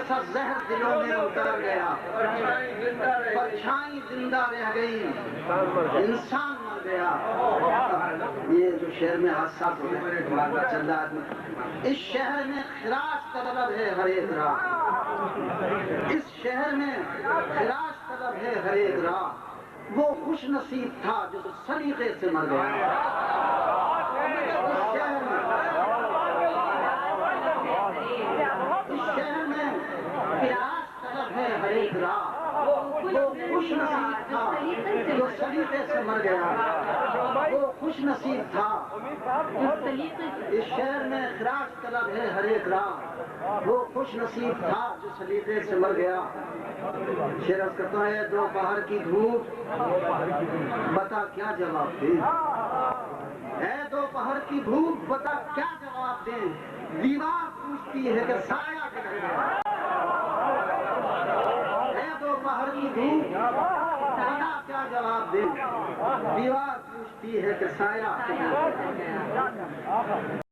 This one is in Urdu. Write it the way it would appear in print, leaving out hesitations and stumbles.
جیسا زہر دلوں میں اتر گیا، پرچھائی زندہ رہ گئی، انسان مر گیا۔ یہ جو شہر میں حادثات ہو رہے ہیں چل رہا ہے، اس شہر میں خراش طلب ہے ہر ایک راہ، اس شہر میں خراش طلب ہے ہر ایک راہ، وہ خوش نصیب تھا جو سلیقے سے مر گیا۔ اس شہر میں خراش طلب ہے ہر ایک راہ، وہ خوش نصیب تھا جو سلیقے سے مر گیا، وہ خوش نصیب تھا۔ اس شہر میں خراش طلب ہے ہر ایک راہ، وہ خوش نصیب تھا جو سلیقے سے مر گیا۔ شعر عرض کرتا ہے، دوپہر کی دھوپ بتا کیا جواب دیں، اے دوپہر کی دھوپ بتا کیا جواب دیں، دیوار پوچھتی ہے کہ سایہ کدھر گیا۔ اے دوپہر کی دھوپ بتا کیا جواب دیں، دیوار پوچھتی ہے کہ سایہ کدھر گیا۔